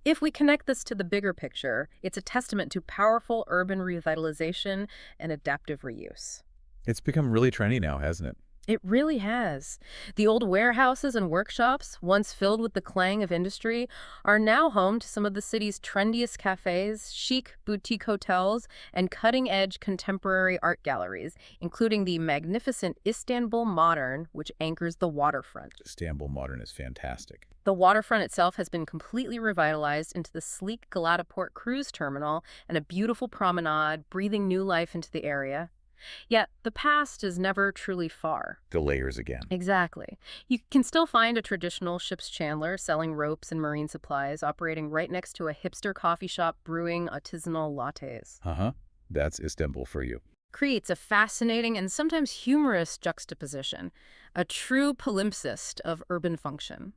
[SPEAKER 2] If we connect this to the bigger picture, it's a testament to powerful urban revitalization and adaptive reuse.
[SPEAKER 1] It's become really trendy now, hasn't it?
[SPEAKER 2] It really has. The old warehouses and workshops, once filled with the clang of industry, are now home to some of the city's trendiest cafes, chic boutique hotels, and cutting-edge contemporary art galleries, including the magnificent Istanbul Modern, which anchors the waterfront.
[SPEAKER 1] Istanbul Modern is fantastic.
[SPEAKER 2] The waterfront itself has been completely revitalized into the sleek Galata Port cruise terminal and a beautiful promenade, breathing new life into the area. Yet, the past is never truly far.
[SPEAKER 1] The layers again.
[SPEAKER 2] Exactly. You can still find a traditional ship's chandler selling ropes and marine supplies, operating right next to a hipster coffee shop brewing artisanal lattes.
[SPEAKER 1] That's Istanbul for you.
[SPEAKER 2] Creates a fascinating and sometimes humorous juxtaposition, a true palimpsest of urban function.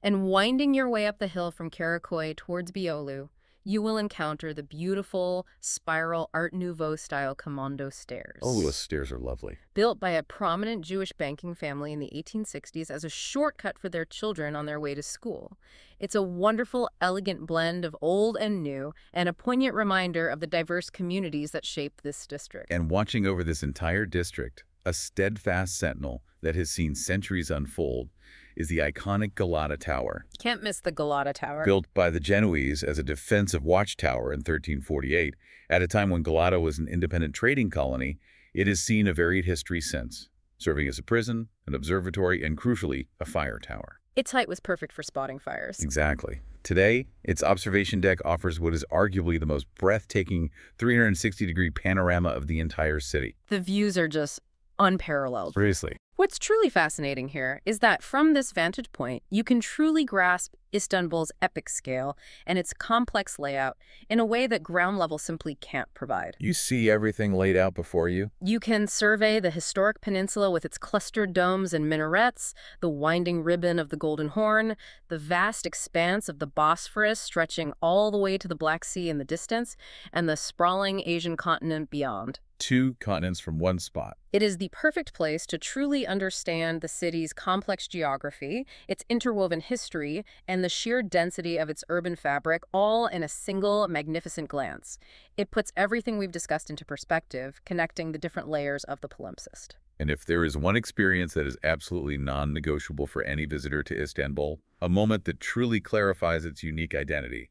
[SPEAKER 2] And winding your way up the hill from Karaköy towards Beyoğlu, you will encounter the beautiful, spiral Art Nouveau-style commando stairs.
[SPEAKER 1] Oh, those stairs are lovely.
[SPEAKER 2] Built by a prominent Jewish banking family in the 1860s as a shortcut for their children on their way to school. It's a wonderful, elegant blend of old and new, and a poignant reminder of the diverse communities that shape this district.
[SPEAKER 1] And watching over this entire district, a steadfast sentinel that has seen centuries unfold, is the iconic Galata Tower.
[SPEAKER 2] Can't miss the Galata Tower.
[SPEAKER 1] Built by the Genoese as a defensive watchtower in 1348, at a time when Galata was an independent trading colony, it has seen a varied history since, serving as a prison, an observatory, and crucially, a fire tower.
[SPEAKER 2] Its height was perfect for spotting fires.
[SPEAKER 1] Exactly. Today, its observation deck offers what is arguably the most breathtaking 360-degree panorama of the entire city.
[SPEAKER 2] The views are just unparalleled.
[SPEAKER 1] Seriously.
[SPEAKER 2] What's truly fascinating here is that from this vantage point, you can truly grasp Istanbul's epic scale and its complex layout in a way that ground level simply can't provide.
[SPEAKER 1] You see everything laid out before you?
[SPEAKER 2] You can survey the historic peninsula with its clustered domes and minarets, the winding ribbon of the Golden Horn, the vast expanse of the Bosphorus stretching all the way to the Black Sea in the distance, and the sprawling Asian continent beyond.
[SPEAKER 1] 2 continents from one spot.
[SPEAKER 2] It is the perfect place to truly understand the city's complex geography, its interwoven history, and the sheer density of its urban fabric, all in a single magnificent glance. It puts everything we've discussed into perspective, connecting the different layers of the palimpsest.
[SPEAKER 1] And if there is one experience that is absolutely non-negotiable for any visitor to Istanbul, a moment that truly clarifies its unique identity,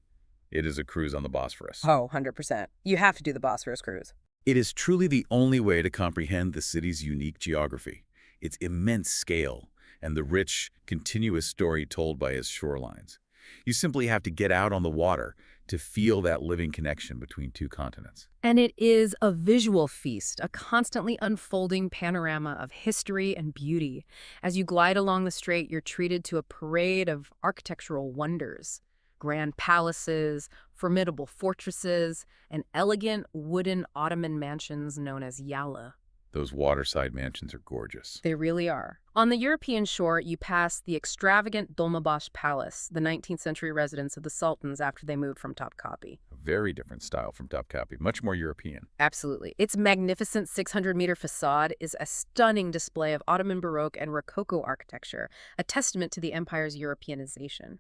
[SPEAKER 1] it is a cruise on the Bosphorus.
[SPEAKER 2] Oh, 100%. You have to do the Bosphorus cruise.
[SPEAKER 1] It is truly the only way to comprehend the city's unique geography, its immense scale, and the rich, continuous story told by its shorelines. You simply have to get out on the water to feel that living connection between 2 continents.
[SPEAKER 2] And it is a visual feast, a constantly unfolding panorama of history and beauty. As you glide along the strait, you're treated to a parade of architectural wonders. Grand palaces, formidable fortresses, and elegant wooden Ottoman mansions known as yala.
[SPEAKER 1] Those waterside mansions are gorgeous.
[SPEAKER 2] They really are. On the European shore, you pass the extravagant Dolmabahce Palace, the 19th century residence of the sultans after they moved from Topkapi.
[SPEAKER 1] A very different style from Topkapi, much more European.
[SPEAKER 2] Absolutely. Its magnificent 600-meter facade is a stunning display of Ottoman Baroque and Rococo architecture, a testament to the empire's Europeanization.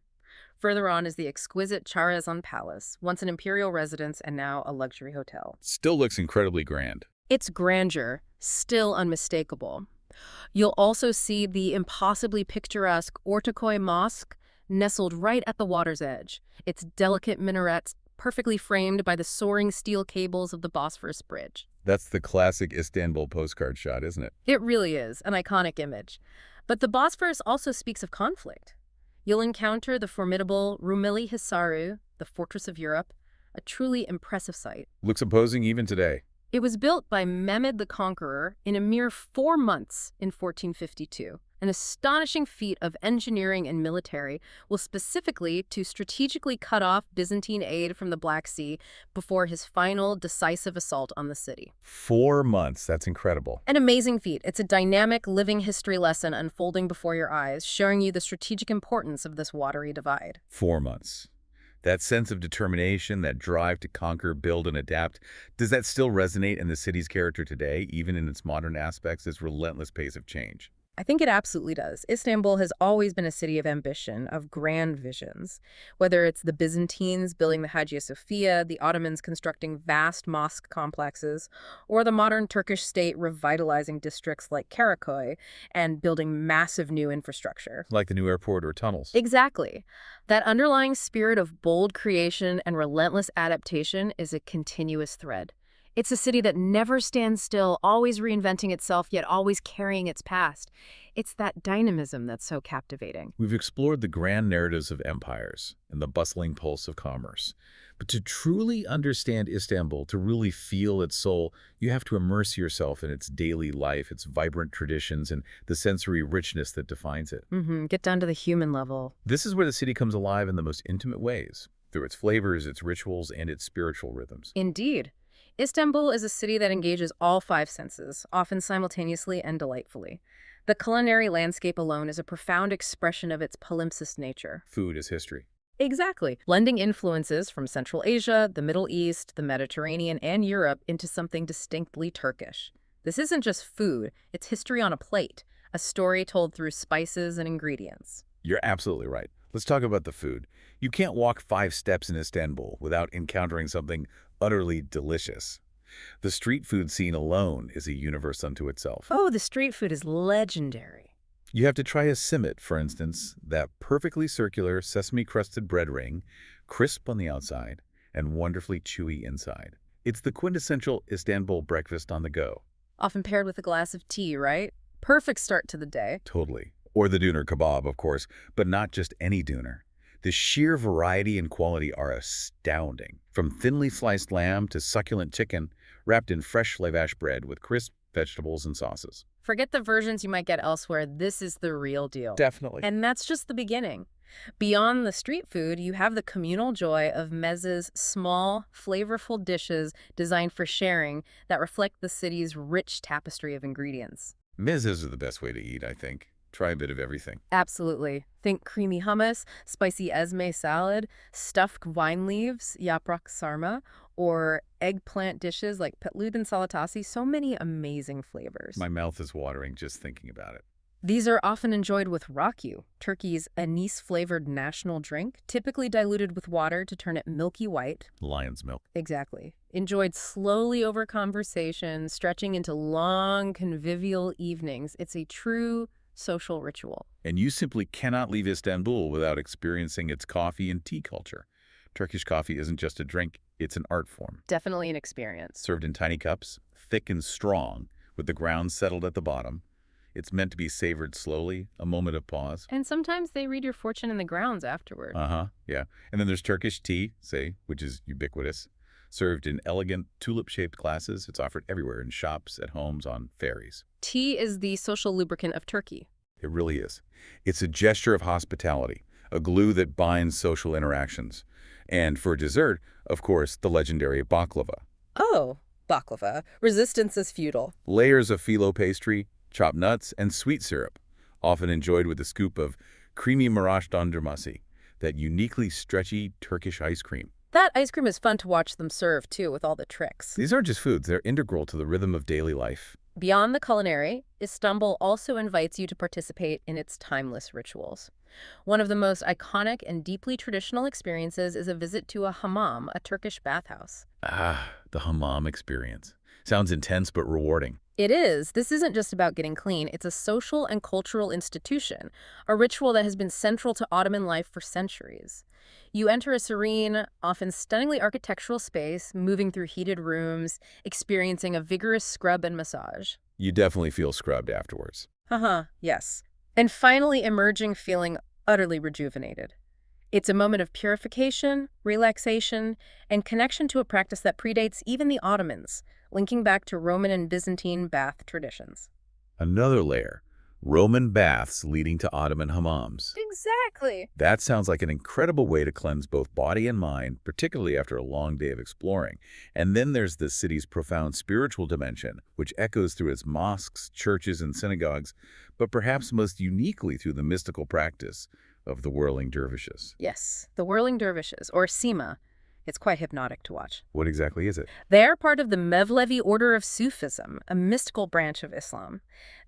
[SPEAKER 2] Further on is the exquisite Charazon Palace, once an imperial residence and now a luxury hotel.
[SPEAKER 1] Still looks incredibly grand.
[SPEAKER 2] Its grandeur, still unmistakable. You'll also see the impossibly picturesque Ortaköy Mosque, nestled right at the water's edge, its delicate minarets perfectly framed by the soaring steel cables of the Bosphorus Bridge.
[SPEAKER 1] That's the classic Istanbul postcard shot, isn't it?
[SPEAKER 2] It really is an iconic image. But the Bosphorus also speaks of conflict. You'll encounter the formidable Rumeli Hisarı, the fortress of Europe, a truly impressive sight.
[SPEAKER 1] Looks imposing even today.
[SPEAKER 2] It was built by Mehmed the Conqueror in a mere 4 months in 1452, an astonishing feat of engineering and military, specifically to strategically cut off Byzantine aid from the Black Sea before his final decisive assault on the city.
[SPEAKER 1] 4 months, that's incredible.
[SPEAKER 2] An amazing feat. It's a dynamic, living history lesson unfolding before your eyes, showing you the strategic importance of this watery divide.
[SPEAKER 1] 4 months. That sense of determination, that drive to conquer, build, and adapt, does that still resonate in the city's character today, even in its modern aspects, its relentless pace of change?
[SPEAKER 2] I think it absolutely does. Istanbul has always been a city of ambition, of grand visions. Whether it's the Byzantines building the Hagia Sophia, the Ottomans constructing vast mosque complexes, or the modern Turkish state revitalizing districts like Karaköy and building massive new infrastructure.
[SPEAKER 1] Like the new airport or tunnels.
[SPEAKER 2] Exactly. That underlying spirit of bold creation and relentless adaptation is a continuous thread. It's a city that never stands still, always reinventing itself, yet always carrying its past. It's that dynamism that's so captivating.
[SPEAKER 1] We've explored the grand narratives of empires and the bustling pulse of commerce. But to truly understand Istanbul, to really feel its soul, you have to immerse yourself in its daily life, its vibrant traditions, and the sensory richness that defines it.
[SPEAKER 2] Get down to the human level.
[SPEAKER 1] This is where the city comes alive in the most intimate ways, through its flavors, its rituals, and its spiritual rhythms.
[SPEAKER 2] Indeed. Istanbul is a city that engages all 5 senses, often simultaneously and delightfully. The culinary landscape alone is a profound expression of its palimpsest nature.
[SPEAKER 1] Food is history.
[SPEAKER 2] Exactly. Blending influences from Central Asia, the Middle East, the Mediterranean, and Europe into something distinctly Turkish. This isn't just food, it's history on a plate, a story told through spices and ingredients.
[SPEAKER 1] You're absolutely right. Let's talk about the food. You can't walk 5 steps in Istanbul without encountering something utterly delicious. The street food scene alone is a universe unto itself.
[SPEAKER 2] Oh, the street food is legendary.
[SPEAKER 1] You have to try a simit, for instance, that perfectly circular sesame-crusted bread ring, crisp on the outside and wonderfully chewy inside. It's the quintessential Istanbul breakfast on the go.
[SPEAKER 2] Often paired with a glass of tea, right? Perfect start to the day.
[SPEAKER 1] Totally. Or the doner kebab, of course, but not just any doner. The sheer variety and quality are astounding. From thinly sliced lamb to succulent chicken, wrapped in fresh lavash bread with crisp vegetables and sauces.
[SPEAKER 2] Forget the versions you might get elsewhere. This is the real deal.
[SPEAKER 1] Definitely.
[SPEAKER 2] And that's just the beginning. Beyond the street food, you have the communal joy of mezes, small, flavorful dishes designed for sharing that reflect the city's rich tapestry of ingredients.
[SPEAKER 1] Mezes are the best way to eat, I think. Try a bit of everything.
[SPEAKER 2] Absolutely. Think creamy hummus, spicy esme salad, stuffed wine leaves, yaprak sarma, or eggplant dishes like petlud and salatasi. So many amazing flavors.
[SPEAKER 1] My mouth is watering just thinking about it.
[SPEAKER 2] These are often enjoyed with rakyu, Turkey's anise-flavored national drink, typically diluted with water to turn it milky white.
[SPEAKER 1] Lion's milk.
[SPEAKER 2] Exactly. Enjoyed slowly over conversation, stretching into long, convivial evenings. It's a true social ritual.
[SPEAKER 1] And you simply cannot leave Istanbul without experiencing its coffee and tea culture. Turkish coffee isn't just a drink, it's an art form.
[SPEAKER 2] Definitely an experience.
[SPEAKER 1] Served in tiny cups, thick and strong, with the ground settled at the bottom. It's meant to be savored slowly, a moment of pause.
[SPEAKER 2] And sometimes they read your fortune in the grounds afterward.
[SPEAKER 1] Yeah. And then there's Turkish tea, which is ubiquitous. Served in elegant, tulip-shaped glasses, it's offered everywhere in shops, at homes, on ferries.
[SPEAKER 2] Tea is the social lubricant of Turkey.
[SPEAKER 1] It really is. It's a gesture of hospitality, a glue that binds social interactions. And for dessert, of course, the legendary baklava.
[SPEAKER 2] Oh, baklava. Resistance is futile.
[SPEAKER 1] Layers of phyllo pastry, chopped nuts, and sweet syrup, often enjoyed with a scoop of creamy marash dondurması, that uniquely stretchy Turkish ice cream.
[SPEAKER 2] That ice cream is fun to watch them serve, too, with all the tricks.
[SPEAKER 1] These aren't just foods, they're integral to the rhythm of daily life.
[SPEAKER 2] Beyond the culinary, Istanbul also invites you to participate in its timeless rituals. One of the most iconic and deeply traditional experiences is a visit to a hammam, a Turkish bathhouse.
[SPEAKER 1] Ah, the hammam experience. Sounds intense but rewarding.
[SPEAKER 2] It is. This isn't just about getting clean. It's a social and cultural institution, a ritual that has been central to Ottoman life for centuries. You enter a serene, often stunningly architectural space, moving through heated rooms, experiencing a vigorous scrub and massage.
[SPEAKER 1] You definitely feel scrubbed afterwards.
[SPEAKER 2] Yes. And finally emerging feeling utterly rejuvenated. It's a moment of purification, relaxation, and connection to a practice that predates even the Ottomans, linking back to Roman and Byzantine bath traditions.
[SPEAKER 1] Another layer, Roman baths leading to Ottoman hammams.
[SPEAKER 2] Exactly.
[SPEAKER 1] That sounds like an incredible way to cleanse both body and mind, particularly after a long day of exploring. And then there's the city's profound spiritual dimension, which echoes through its mosques, churches, and synagogues, but perhaps most uniquely through the mystical practice of the whirling dervishes.
[SPEAKER 2] Yes, the whirling dervishes, or Sima. It's quite hypnotic to watch.
[SPEAKER 1] What exactly is it?
[SPEAKER 2] They are part of the Mevlevi order of Sufism, a mystical branch of Islam.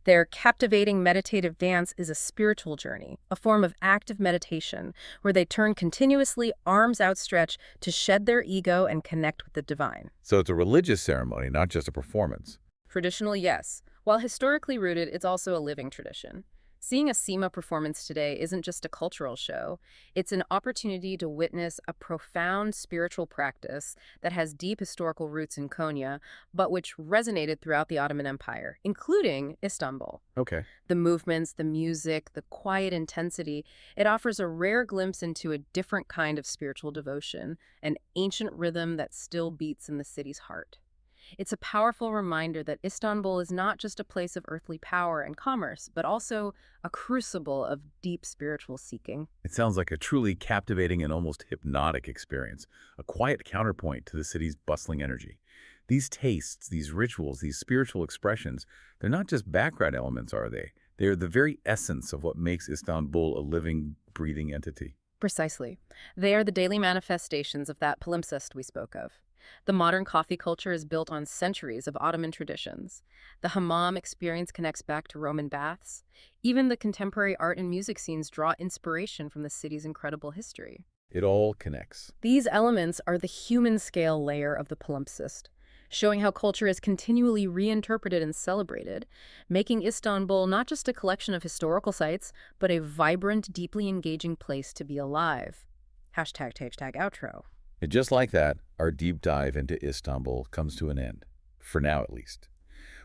[SPEAKER 2] Their captivating meditative dance is a spiritual journey, a form of active meditation, where they turn continuously, arms outstretched, to shed their ego and connect with the divine.
[SPEAKER 1] So it's a religious ceremony, not just a performance.
[SPEAKER 2] Traditionally, yes. While historically rooted, it's also a living tradition. Seeing a Sima performance today isn't just a cultural show. It's an opportunity to witness a profound spiritual practice that has deep historical roots in Konya, but which resonated throughout the Ottoman Empire, including Istanbul.
[SPEAKER 1] Okay.
[SPEAKER 2] The movements, the music, the quiet intensity, it offers a rare glimpse into a different kind of spiritual devotion, an ancient rhythm that still beats in the city's heart. It's a powerful reminder that Istanbul is not just a place of earthly power and commerce, but also a crucible of deep spiritual seeking.
[SPEAKER 1] It sounds like a truly captivating and almost hypnotic experience, a quiet counterpoint to the city's bustling energy. These tastes, these rituals, these spiritual expressions, they're not just background elements, are they? They're the very essence of what makes Istanbul a living, breathing entity.
[SPEAKER 2] Precisely. They are the daily manifestations of that palimpsest we spoke of. The modern coffee culture is built on centuries of Ottoman traditions. The hammam experience connects back to Roman baths. Even the contemporary art and music scenes draw inspiration from the city's incredible history.
[SPEAKER 1] It all connects.
[SPEAKER 2] These elements are the human-scale layer of the palimpsest, showing how culture is continually reinterpreted and celebrated, making Istanbul not just a collection of historical sites, but a vibrant, deeply engaging place to be alive. #outro.
[SPEAKER 1] And just like that, our deep dive into Istanbul comes to an end, for now at least.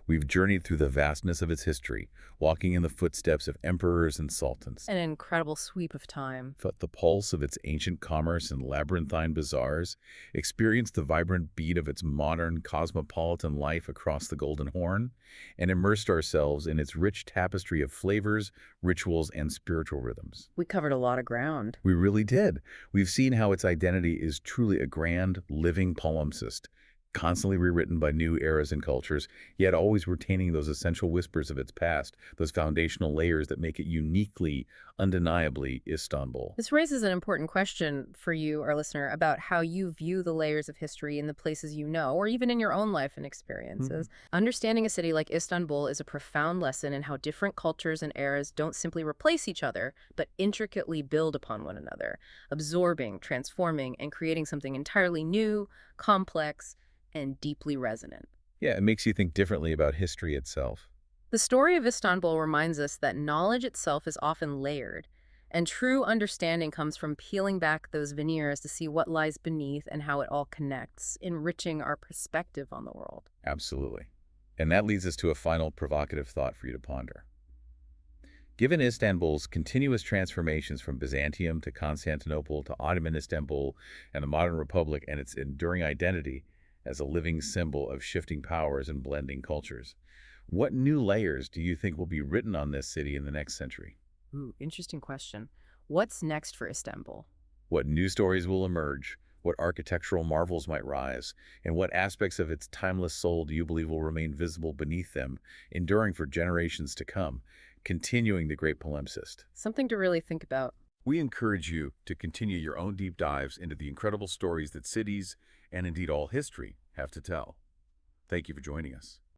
[SPEAKER 1] We've journeyed through the vastness of its history, walking in the footsteps of emperors and sultans,
[SPEAKER 2] An incredible sweep of time.
[SPEAKER 1] felt the pulse of its ancient commerce and labyrinthine bazaars, experienced the vibrant beat of its modern cosmopolitan life across the Golden Horn, and immersed ourselves in its rich tapestry of flavors, rituals, and spiritual rhythms.
[SPEAKER 2] We covered a lot of ground.
[SPEAKER 1] We really did. We've seen how its identity is truly a grand, living palimpsest, constantly rewritten by new eras and cultures, yet always retaining those essential whispers of its past, those foundational layers that make it uniquely, undeniably Istanbul.
[SPEAKER 2] This raises an important question for you, our listener, about how you view the layers of history in the places you know, or even in your own life and experiences. Understanding a city like Istanbul is a profound lesson in how different cultures and eras don't simply replace each other, but intricately build upon one another, absorbing, transforming, and creating something entirely new, complex, and deeply resonant.
[SPEAKER 1] Yeah, it makes you think differently about history itself.
[SPEAKER 2] The story of Istanbul reminds us that knowledge itself is often layered, and true understanding comes from peeling back those veneers to see what lies beneath and how it all connects, enriching our perspective on the world.
[SPEAKER 1] Absolutely. And that leads us to a final provocative thought for you to ponder. Given Istanbul's continuous transformations from Byzantium to Constantinople to Ottoman Istanbul and the modern republic and its enduring identity as a living symbol of shifting powers and blending cultures, what new layers do you think will be written on this city in the next century?
[SPEAKER 2] Ooh, interesting question. What's next for Istanbul?
[SPEAKER 1] What new stories will emerge? What architectural marvels might rise? And what aspects of its timeless soul do you believe will remain visible beneath them, enduring for generations to come, continuing the great palimpsest?
[SPEAKER 2] Something to really think about.
[SPEAKER 1] We encourage you to continue your own deep dives into the incredible stories that cities, and indeed all history, have to tell. Thank you for joining us.